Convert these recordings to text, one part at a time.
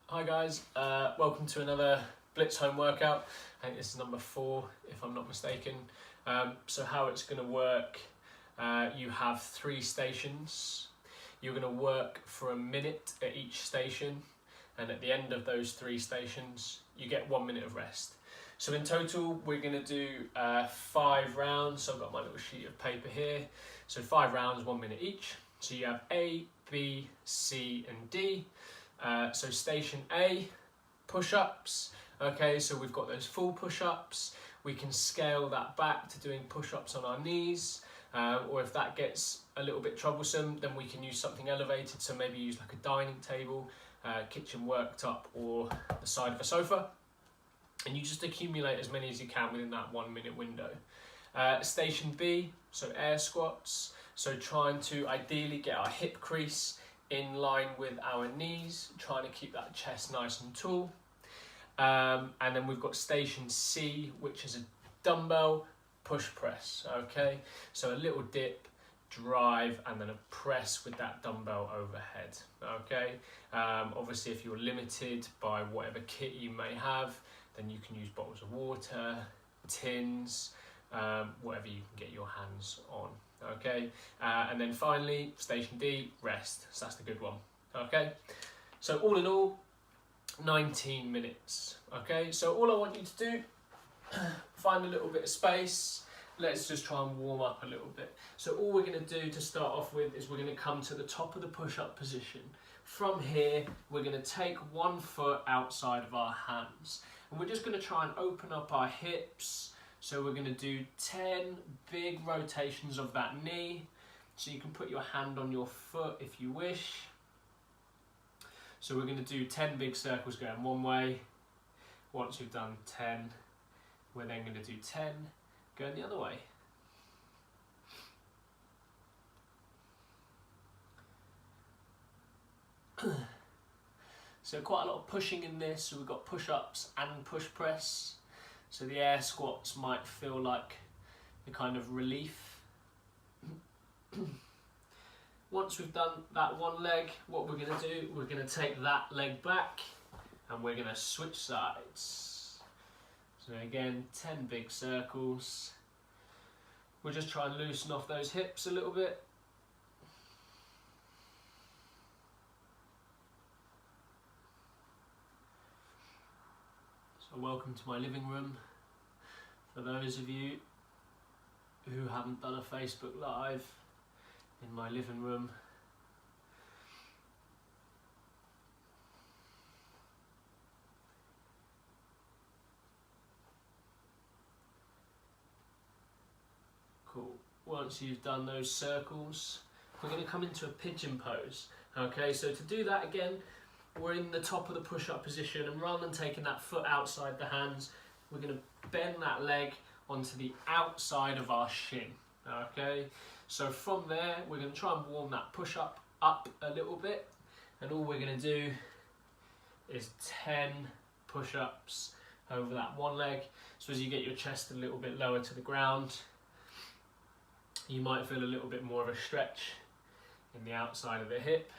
Hi guys, welcome to another Blitz home workout. I think this is number 4 if I'm not mistaken. So how it's going to work, you have 3 stations. You're going to work for a minute at each station, and at the end of those 3 stations you get 1 minute of rest. So in total we're going to do 5 rounds. So I've got my little sheet of paper here. So 5 rounds, 1 minute each. So you have A, B, C and D. So station A, push-ups. Okay, so we've got those full push-ups. We can scale that back to doing push-ups on our knees, or if that gets a little bit troublesome, then we can use something elevated. So maybe use like a dining table, kitchen worktop, or the side of a sofa. And you just accumulate as many as you can within that 1 minute window. Station B, so air squats. So trying to ideally get our hip crease in line with our knees, trying to keep that chest nice and tall. And then we've got station C, which is a dumbbell push press, okay? So a little dip, drive, and then a press with that dumbbell overhead, okay? Obviously, if you're limited by whatever kit you may have, then you can use bottles of water, tins, whatever you can get your hands on. Okay, and then finally, station D, rest. So that's the good one. Okay, so all in all, 19 minutes. Okay, so all I want you to do, find a little bit of space. Let's just try and warm up a little bit. So all we're going to do to start off with is we're going to come to the top of the push-up position. From here, we're going to take 1 foot outside of our hands, and we're just going to try and open up our hips. So we're going to do 10 big rotations of that knee. So you can put your hand on your foot if you wish. So we're going to do 10 big circles going one way. Once we've done 10, we're then going to do 10 going the other way. So quite a lot of pushing in this. So we've got push-ups and push press. So the air squats might feel like the kind of relief. Once we've done that one leg, what we're going to do, we're going to take that leg back and we're going to switch sides. So again, 10 big circles. We'll just try and loosen off those hips a little bit. So welcome to my living room. For those of you who haven't done a Facebook Live, in my living room. Cool. Once you've done those circles, we're going to come into a pigeon pose. Okay, so to do that again, we're in the top of the push-up position, and rather than taking that foot outside the hands, we're going to bend that leg onto the outside of our shin. Okay, so from there we're going to try and warm that push-up up a little bit, and all we're going to do is 10 push-ups over that one leg. So as you get your chest a little bit lower to the ground, you might feel a little bit more of a stretch in the outside of the hip.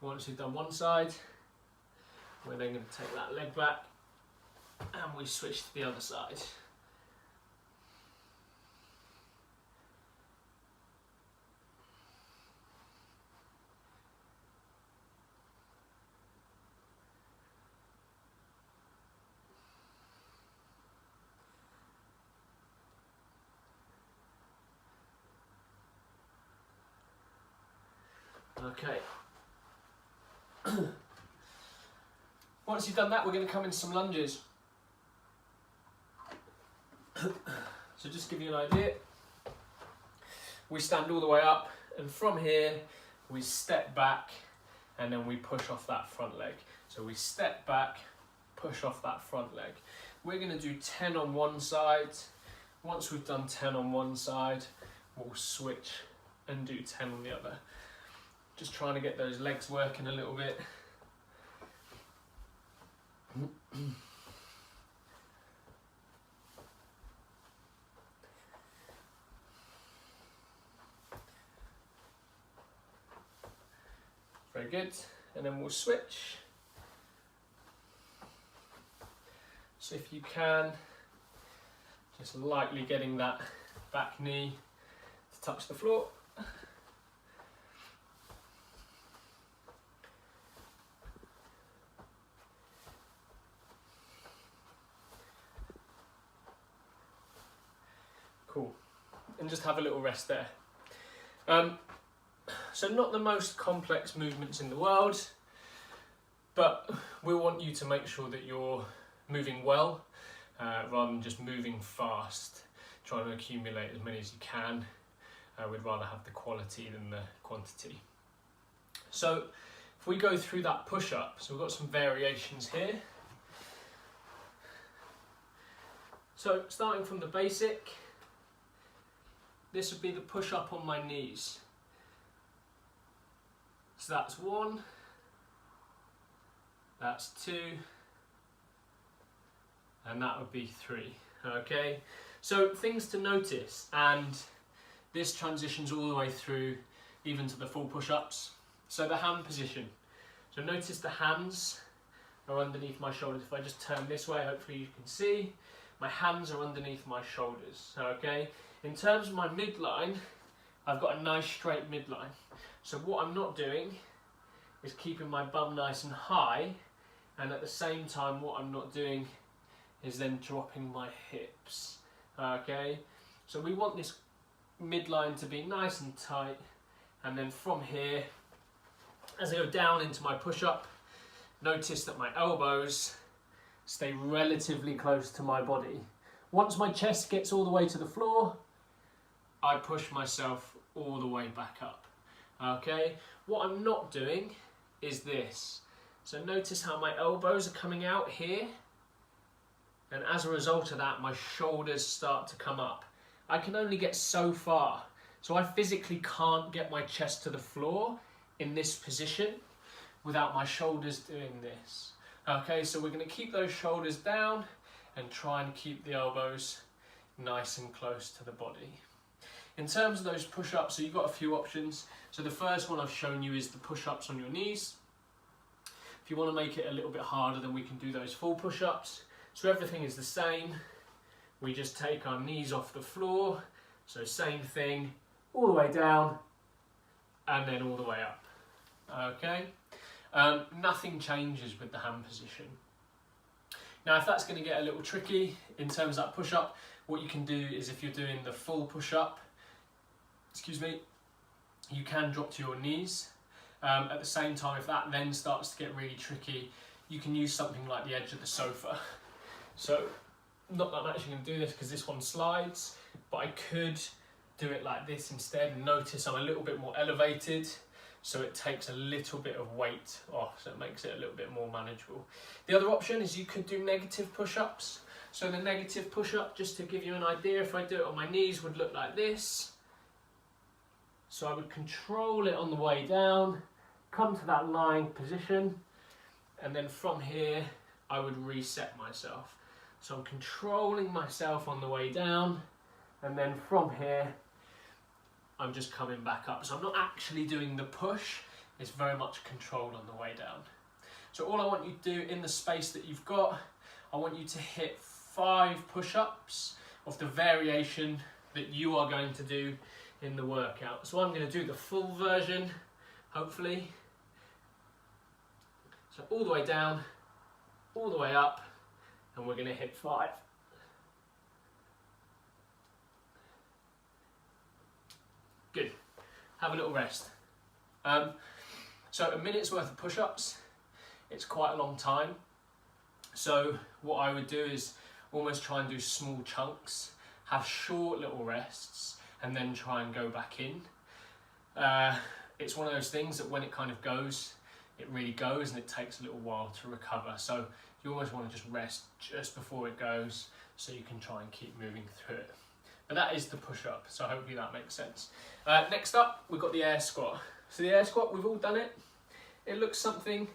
Once you've done one side, we're then going to take that leg back and we switch to the other side. Okay. Once you've done that, we're going to come in some lunges. So just to give you an idea, we stand all the way up, and from here we step back and then we push off that front leg. So we step back, push off that front leg. We're going to do 10 on one side. Once we've done 10 on one side, we'll switch and do 10 on the other. Just trying to get those legs working a little bit. Very good. And then we'll switch. So if you can, just lightly getting that back knee to touch the floor. Cool. And just have a little rest there. So not the most complex movements in the world, but we want you to make sure that you're moving well, rather than just moving fast, trying to accumulate as many as you can. We'd rather have the quality than the quantity. So if we go through that push-up, so we've got some variations here. So starting from the basic, this would be the push-up on my knees. So that's 1, that's 2, and that would be 3, okay? So things to notice, and this transitions all the way through even to the full push-ups. So the hand position. So notice the hands are underneath my shoulders. If I just turn this way, hopefully you can see, my hands are underneath my shoulders, okay? In terms of my midline, I've got a nice straight midline. So what I'm not doing is keeping my bum nice and high, and at the same time what I'm not doing is then dropping my hips, okay? So we want this midline to be nice and tight, and then from here, as I go down into my push-up, notice that my elbows stay relatively close to my body. Once my chest gets all the way to the floor, I push myself all the way back up, okay? What I'm not doing is this. So notice how my elbows are coming out here, and as a result of that, my shoulders start to come up. I can only get so far, so I physically can't get my chest to the floor in this position without my shoulders doing this. Okay, so we're going to keep those shoulders down and try and keep the elbows nice and close to the body. In terms of those push-ups, so you've got a few options. So the first one I've shown you is the push-ups on your knees. If you want to make it a little bit harder, then we can do those full push-ups. So everything is the same. We just take our knees off the floor. So same thing, all the way down and then all the way up. Okay, nothing changes with the hand position. Now if that's going to get a little tricky in terms of that push-up, what you can do is if you're doing the full push-up, you can drop to your knees. At the same time, if that then starts to get really tricky, you can use something like the edge of the sofa. So, not that I'm actually going to do this because this one slides, but I could do it like this instead, and notice I'm a little bit more elevated, so it takes a little bit of weight off, so it makes it a little bit more manageable. The other option is you could do negative push-ups. So the negative push-up, just to give you an idea, if I do it on my knees, would look like this. So I would control it on the way down, come to that lying position, and then from here I would reset myself. So I'm controlling myself on the way down, and then from here I'm just coming back up. So I'm not actually doing the push, it's very much controlled on the way down. So all I want you to do in the space that you've got, I want you to hit 5 push-ups of the variation that you are going to do in the workout. So I'm going to do the full version, hopefully. So all the way down, all the way up, and we're going to hit 5. Good. Have a little rest. So a minute's worth of push-ups, it's quite a long time. So what I would do is almost try and do small chunks, have short little rests, and then try and go back in. It's one of those things that when it kind of goes, it really goes, and it takes a little while to recover. So you almost want to just rest just before it goes, so you can try and keep moving through it. But that is the push-up, so hopefully that makes sense. Next up, we've got the air squat. So the air squat, we've all done it. It looks something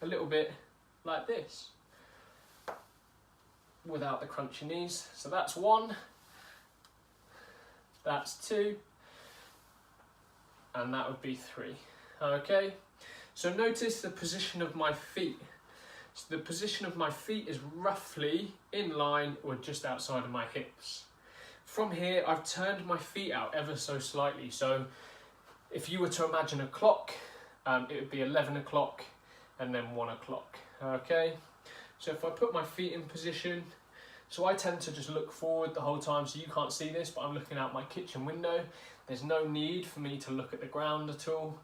a little bit like this, without the crunchy knees. So that's 1, that's 2, and that would be 3. Okay, So notice the position of my feet. So the position of my feet is roughly in line or just outside of my hips. From here, I've turned my feet out ever so slightly. So if you were to imagine a clock, it would be 11 o'clock and then 1 o'clock, okay? So if I put my feet in position, so I tend to just look forward the whole time, so you can't see this, but I'm looking out my kitchen window. There's no need for me to look at the ground at all.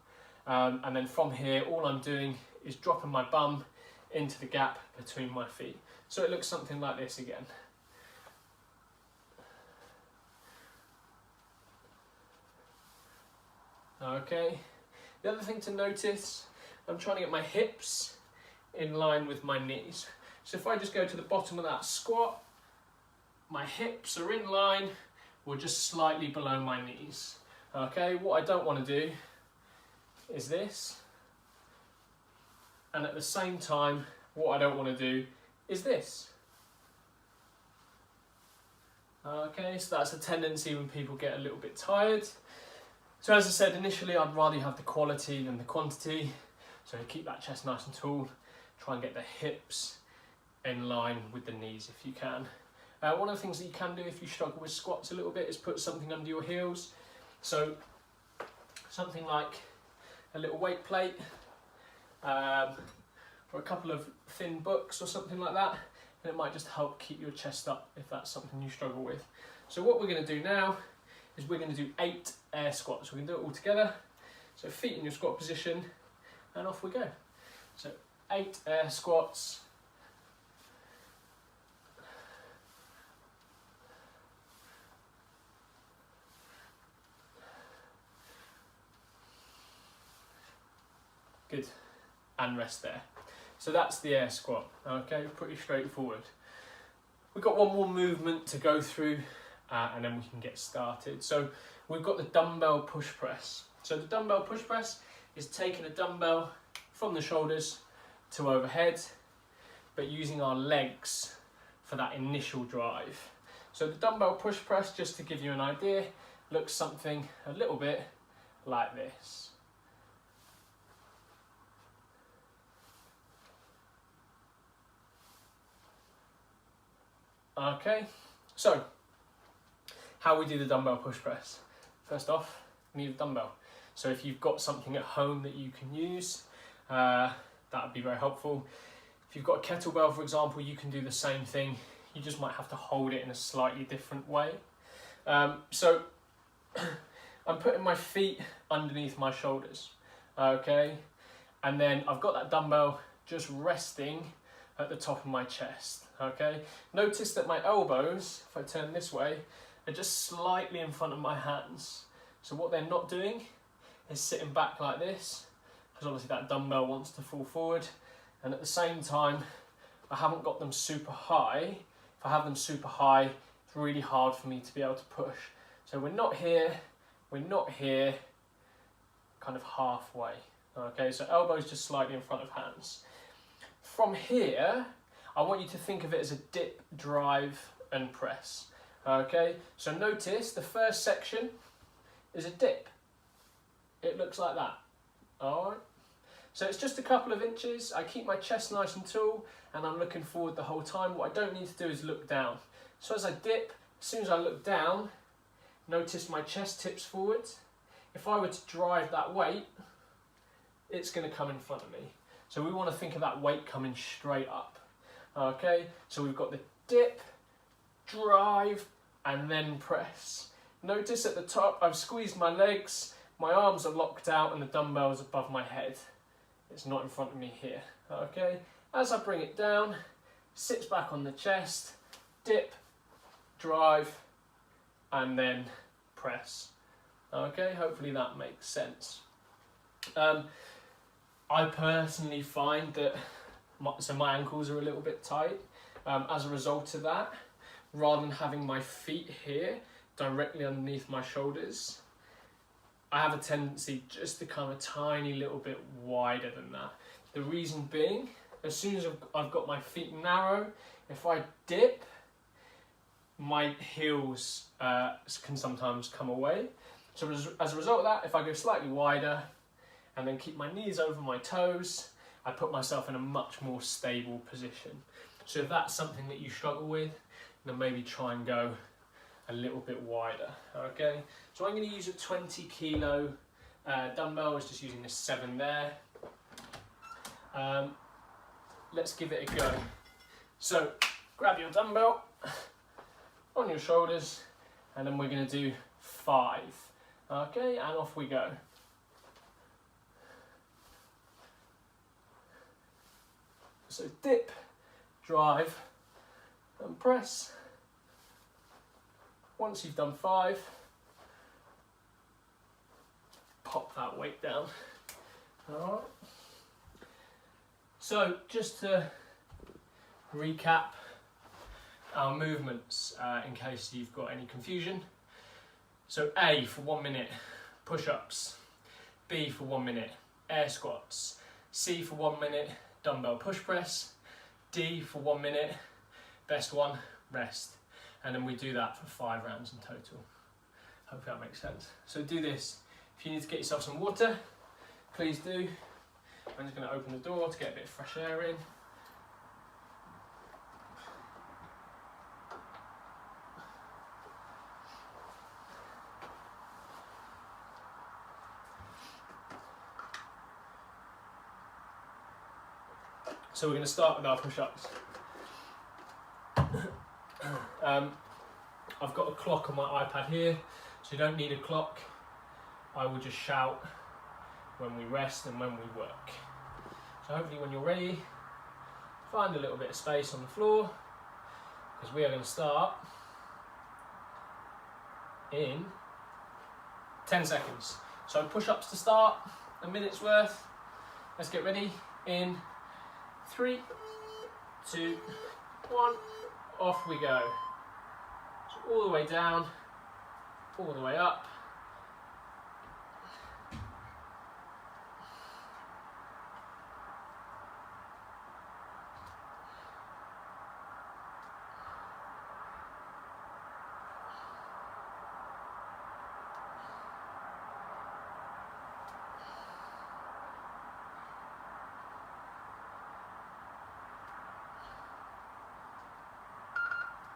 And then from here, all I'm doing is dropping my bum into the gap between my feet. So it looks something like this again. Okay, the other thing to notice, I'm trying to get my hips in line with my knees. So if I just go to the bottom of that squat, my hips are in line or just slightly below my knees. Okay, what I don't want to do is this. And at the same time, what I don't want to do is this. Okay, so that's a tendency when people get a little bit tired. So as I said, initially I'd rather you have the quality than the quantity. So keep that chest nice and tall. Try and get the hips in line with the knees if you can. One of the things that you can do if you struggle with squats a little bit is put something under your heels. So something like a little weight plate or a couple of thin books or something like that. And it might just help keep your chest up if that's something you struggle with. So what we're going to do now is we're going to do 8 air squats. We're going to do it all together. So feet in your squat position and off we go. So 8 air squats. Good, and rest there. So that's the air squat, okay, pretty straightforward. We've got one more movement to go through and then we can get started. So we've got the dumbbell push press. So the dumbbell push press is taking a dumbbell from the shoulders to overhead, but using our legs for that initial drive. So the dumbbell push press, just to give you an idea, looks something a little bit like this. Okay, so how we do the dumbbell push press. First off, we need a dumbbell. So if you've got something at home that you can use, that would be very helpful. If you've got a kettlebell, for example, you can do the same thing. You just might have to hold it in a slightly different way. So I'm putting my feet underneath my shoulders, okay? And then I've got that dumbbell just resting at the top of my chest, okay? Notice that my elbows, if I turn this way, are just slightly in front of my hands. So what they're not doing is sitting back like this, because obviously that dumbbell wants to fall forward. And at the same time, I haven't got them super high. If I have them super high, it's really hard for me to be able to push. So we're not here, kind of halfway. Okay, so elbows just slightly in front of hands. From here, I want you to think of it as a dip, drive, and press. Okay, so notice the first section is a dip. It looks like that. All right. So it's just a couple of inches. I keep my chest nice and tall, and I'm looking forward the whole time. What I don't need to do is look down. So as I dip, as soon as I look down, notice my chest tips forward. If I were to drive that weight, it's going to come in front of me. So we want to think of that weight coming straight up. Okay, so we've got the dip, drive, and then press. Notice at the top, I've squeezed my legs, my arms are locked out, and the dumbbell's above my head. It's not in front of me here. Okay, as I bring it down, sits back on the chest, dip, drive, and then press. Okay, hopefully that makes sense. I personally find that my ankles are a little bit tight as a result of that. Rather than having my feet here directly underneath my shoulders, I have a tendency just to come a tiny little bit wider than that. The reason being, as soon as I've got my feet narrow, if I dip, my heels can sometimes come away. So as a result of that, if I go slightly wider and then keep my knees over my toes, I put myself in a much more stable position. So if that's something that you struggle with, then maybe try and go a little bit wider, okay? So I'm going to use a 20 kilo dumbbell. I was just using a 7 there. Let's give it a go. So grab your dumbbell on your shoulders, and then we're going to do 5, okay? And off we go. So dip, drive, and press. Once you've done 5, pop that weight down. All right. So just to recap our movements in case you've got any confusion. So A for 1 minute, push-ups. B for 1 minute, air squats. C for 1 minute, dumbbell push press. D for 1 minute, best one, rest. And then we do that for 5 rounds in total. Hopefully that makes sense. So do this. If you need to get yourself some water, please do. I'm just going to open the door to get a bit of fresh air in. So we're going to start with our push-ups. I've got a clock on my iPad here, so you don't need a clock. I will just shout when we rest and when we work. So hopefully when you're ready, find a little bit of space on the floor, because we are going to start in 10 seconds. So push-ups to start, a minute's worth. Let's get ready in 3, 2, 1, off we go. So all the way down, all the way up.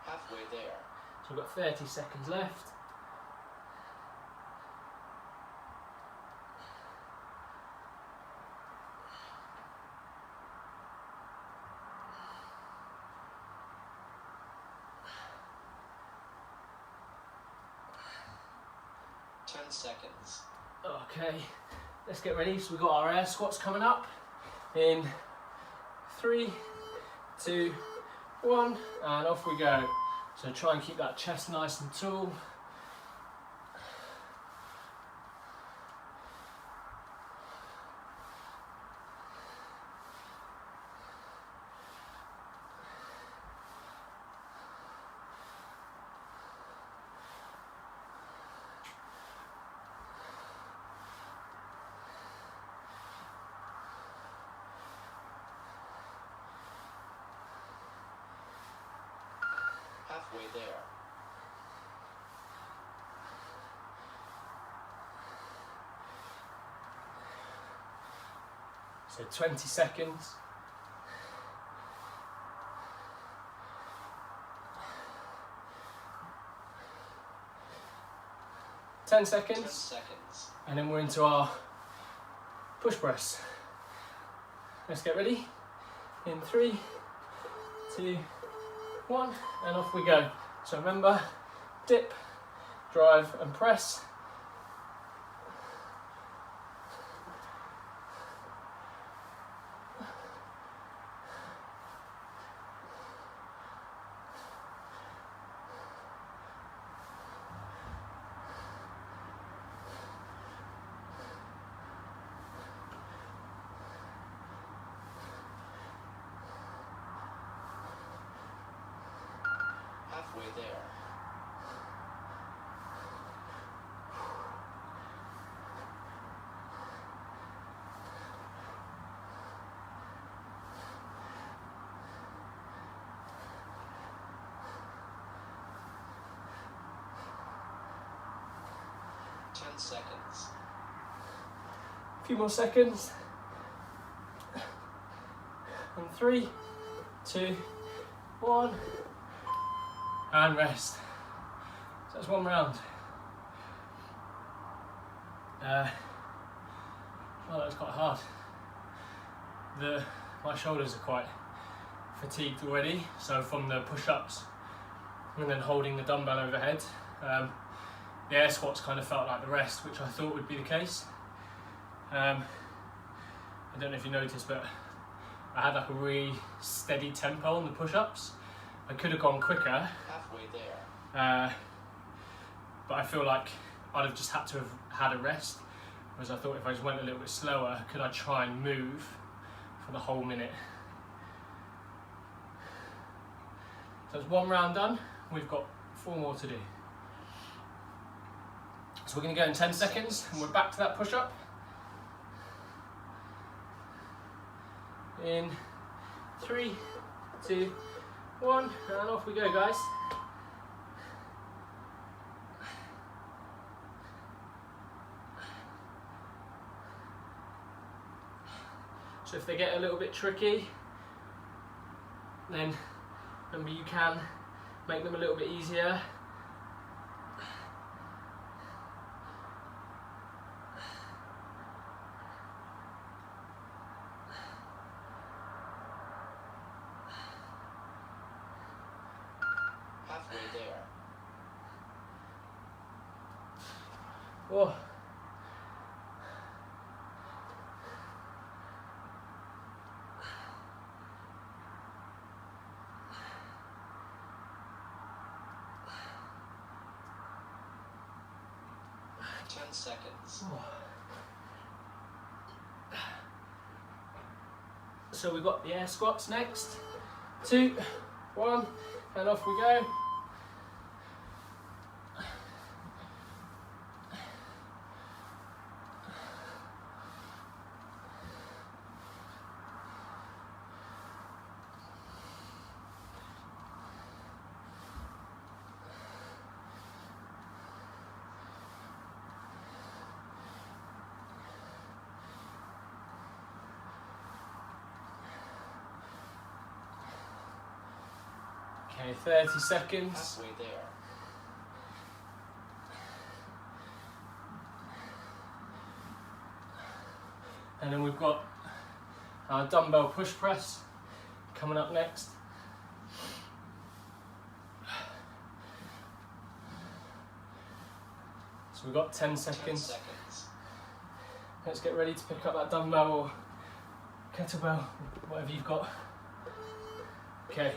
Halfway there. So we've got 30 seconds left. Seconds. Okay, let's get ready. So we've got our air squats coming up in 3, 2, 1, and off we go. So try and keep that chest nice and tall. Halfway there. So 20 seconds. Ten seconds, and then we're into our push press. Let's get ready. In 3, 2, 1, and off we go. So remember, dip, drive, and press. Halfway there. few more seconds. And 3, 2, 1, and rest. So that's one round. Well, that was quite hard. My shoulders are quite fatigued already, so from the push-ups and then holding the dumbbell overhead, the air squats kind of felt like the rest, which I thought would be the case. I don't know if you noticed, but I had like a really steady tempo on the push-ups. I could have gone quicker. Halfway there. But I feel like I'd have just had to have had a rest, whereas I thought if I just went a little bit slower, could I try and move for the whole minute. So it's one round done, we've got 4 more to do. So we're going to go in 10 seconds and we're back to that push-up. In 3, 2, 1, and off we go, guys. So if they get a little bit tricky, then remember you can make them a little bit easier. Halfway there. Whoa. Seconds. So we've got the air squats next. 2, 1, and off we go. Okay, 30 seconds. Halfway there. And then we've got our dumbbell push press coming up next. So we've got 10 seconds. 10 seconds. Let's get ready to pick up that dumbbell or kettlebell, whatever you've got. Okay.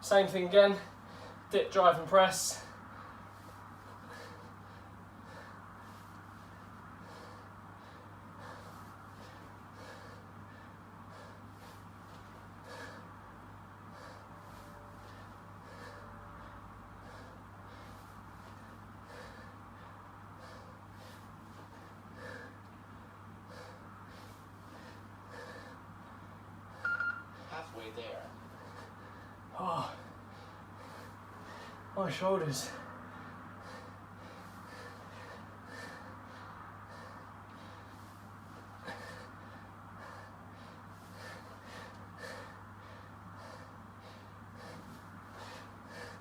Same thing again, dip, drive and press. Halfway there. Oh, my shoulders.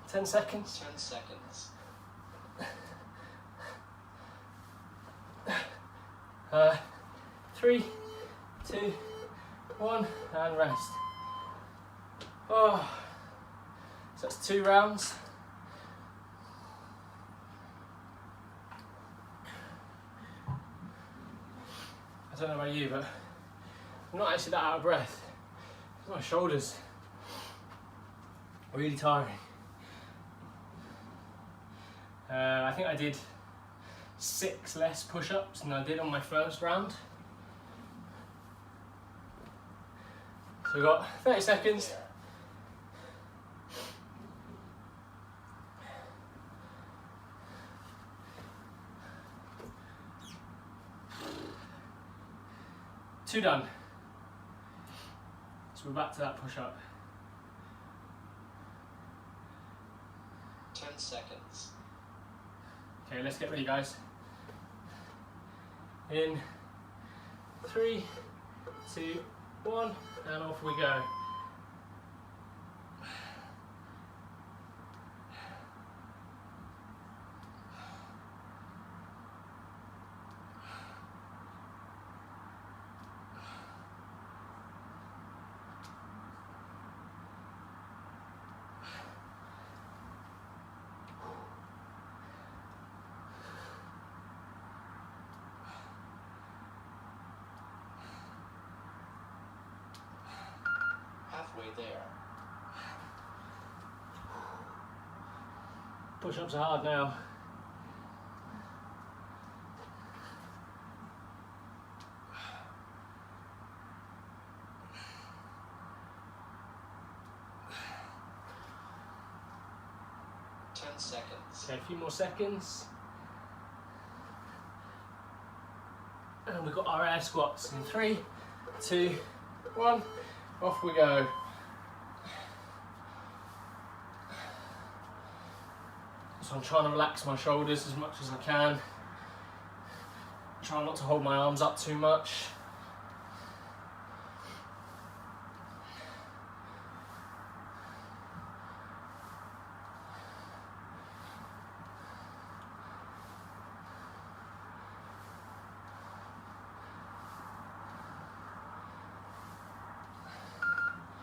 Ten seconds. 10 seconds. 3, 2, 1, and rest. Oh, so that's 2 rounds. I don't know about you, but I'm not actually that out of breath. My shoulders are really tiring. I think I did 6 less push-ups than I did on my first round. So we've got 30 seconds. Two done. So we're back to that push-up. 10 seconds. Okay, let's get ready, guys. In 3, 2, 1, and off we go. Halfway there. Push-ups are hard now. Seconds. Okay, a few more seconds. And we've got our air squats in 3, 2, 1, off we go. So I'm trying to relax my shoulders as much as I can. Try not to hold my arms up too much.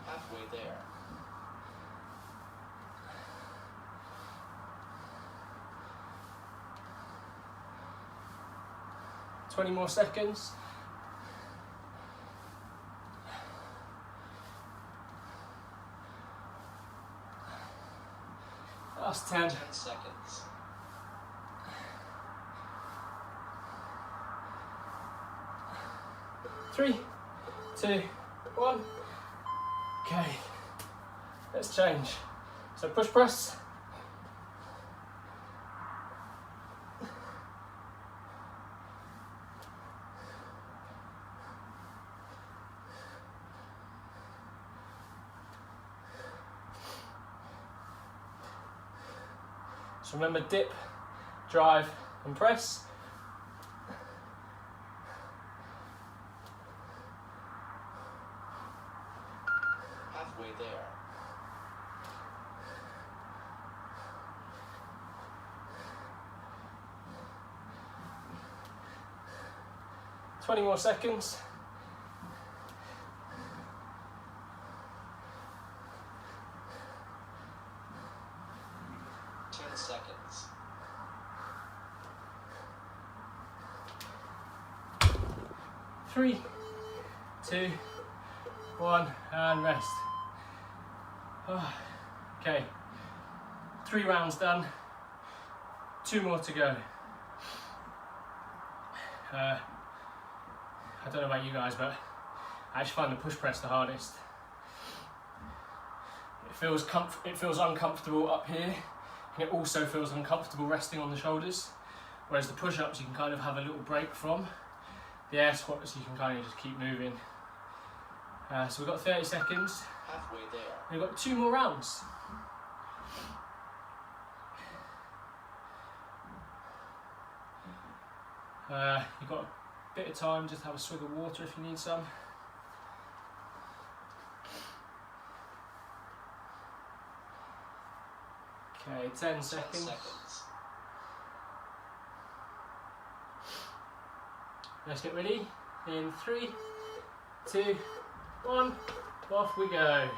Halfway there. Twenty more seconds. Last 10. 10 seconds. Three, 2, 1. Okay, let's change. So push press. So remember, dip, drive, and press. Halfway there. Twenty more seconds. Seconds. 3, 2, 1, and rest. Okay, 3 rounds done, 2 more to go. I don't know about you guys, but I actually find the push press the hardest. It feels uncomfortable up here, and it also feels uncomfortable resting on the shoulders, whereas the push-ups you can kind of have a little break from. The air squats you can kind of just keep moving. So we've got 30 seconds. Halfway there. We've got 2 more rounds. You've got a bit of time, just have a swig of water if you need some. Okay, 10 seconds. 10 seconds. Let's get ready. In 3, 2, 1, off we go.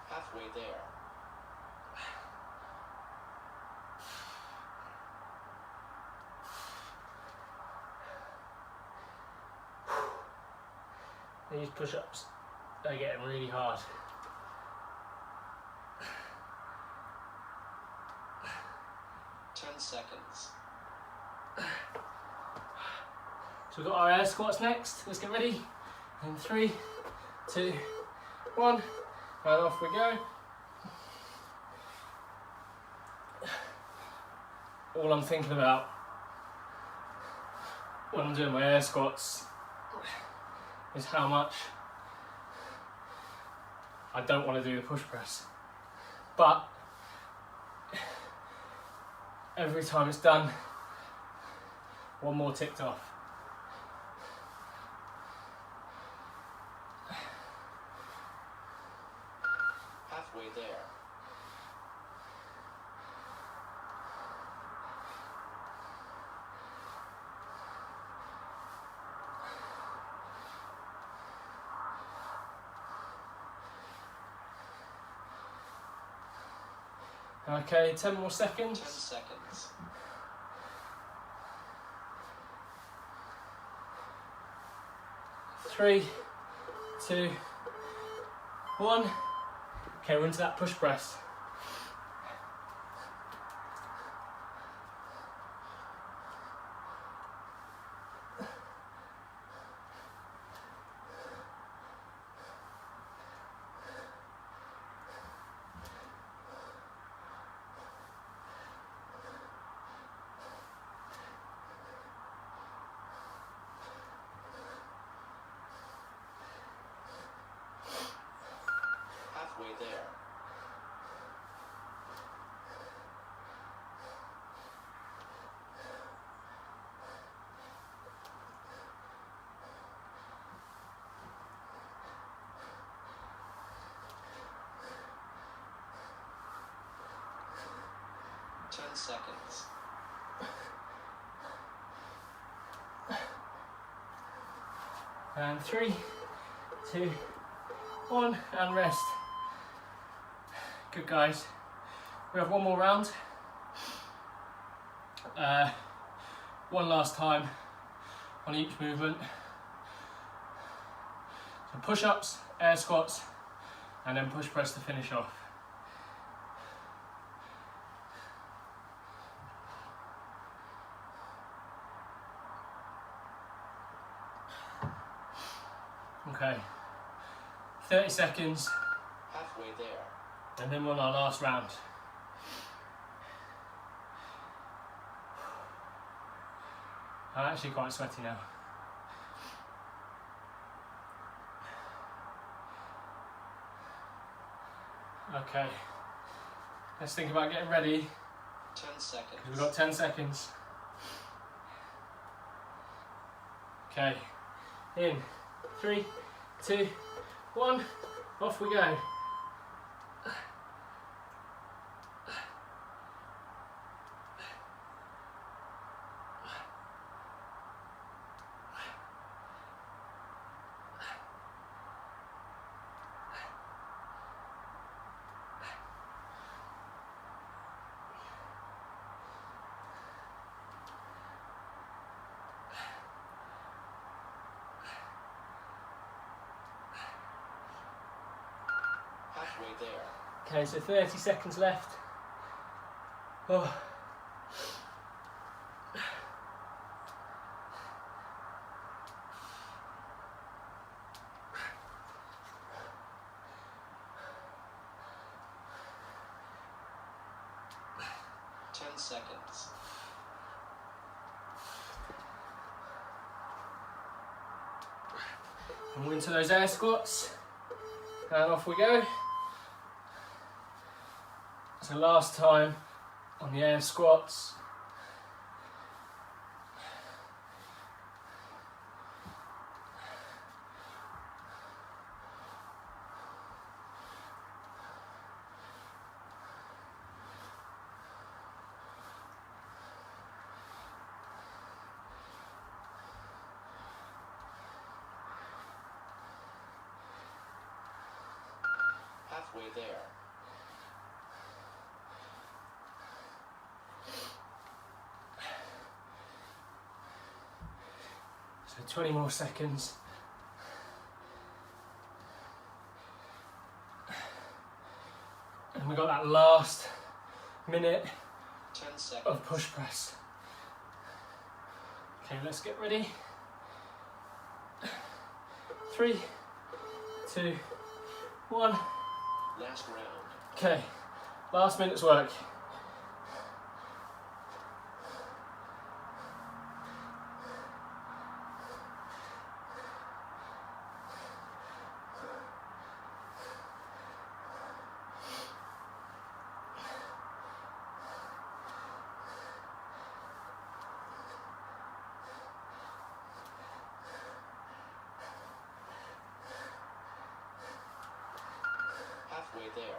Halfway there. These push-ups are getting really hard. Ten seconds. So we've got our air squats next. Let's get ready. In 3, 2, 1, and off we go. All I'm thinking about when I'm doing my air squats is how much I don't want to do the push press. But every time it's done, one more ticked off. Halfway there. Okay, 10 more seconds. 10 seconds. Three, 2, 1. Okay, we're into that push press. Halfway there. Ten seconds. And 3, 2, 1, and rest. Good, guys. We have one more round. One last time on each movement. So push-ups, air squats, and then push press to finish off. Okay, 30 seconds, Halfway there. and then we're on our last round. I'm actually quite sweaty now. Okay, let's think about getting ready. 10 seconds. We've got 10 seconds. Okay, in 3, 2, 1, off we go. Halfway there. Okay, so 30 seconds left. Oh. Ten seconds. And we're into those air squats. And off we go. So last time on the air squats. Halfway there. So 20 more seconds. And we got that last minute 10 seconds. of push press. Okay, let's get ready. 3, 2, 1. Last round. Okay, last minute's work. Halfway there.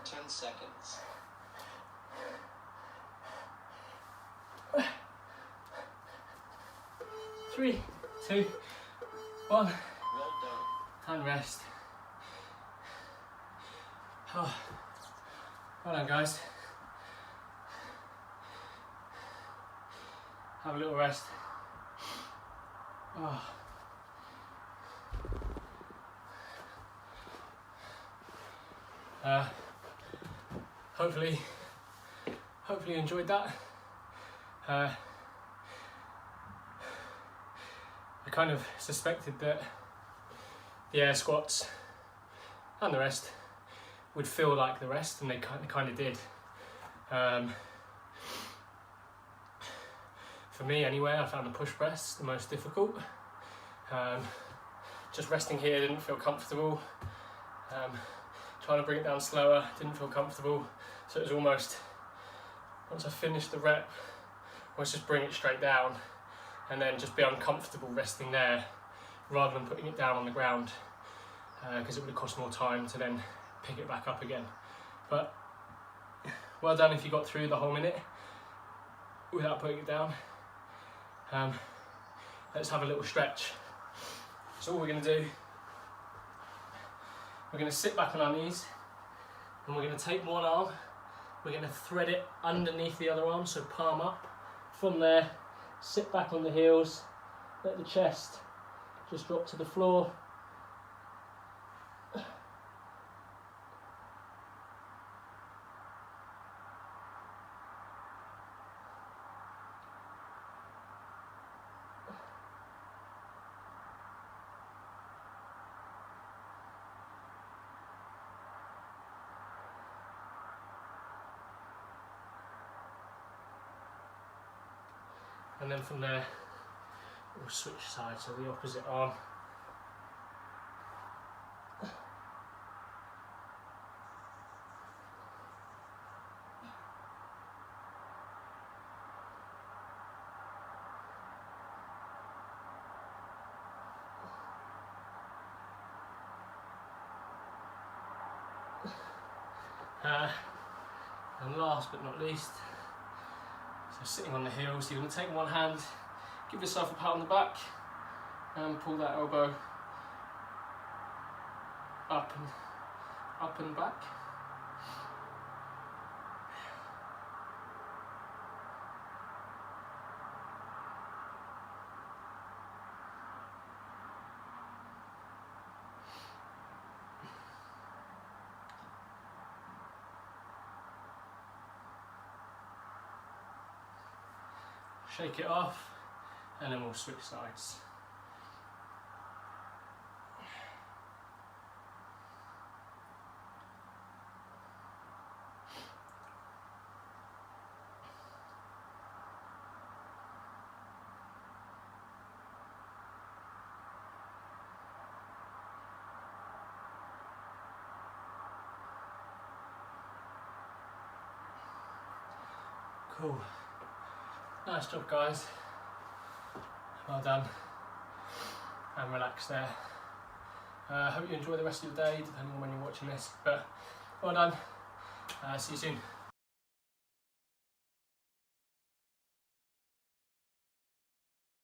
Ten seconds. 3, 2, 1. Well done. And rest. Oh, well done, guys. Have a little rest. Oh. Hopefully you enjoyed that. I kind of suspected that the air squats and the rest would feel like the rest, and they kind of did. For me anyway, I found the push press the most difficult. Just resting here didn't feel comfortable. Trying to bring it down slower didn't feel comfortable. So it was almost, once I finished the rep, let's just bring it straight down and then just be uncomfortable resting there rather than putting it down on the ground, because it would have cost more time to then pick it back up again. But well done if you got through the whole minute without putting it down. Let's have a little stretch. So all we're going to do, we're going to sit back on our knees and we're going to take one arm, we're going to thread it underneath the other arm, so palm up. From there, sit back on the heels, let the chest just drop to the floor. And then from there, we'll switch sides, so the opposite arm. And last but not least, so sitting on the heels, you're going to take one hand, give yourself a pat on the back, and pull that elbow up and back. Shake it off, and then we'll switch sides. Cool. Nice job, guys. Well done. And relax there. Hope you enjoy the rest of your day, depending on when you're watching this. But well done. See you soon.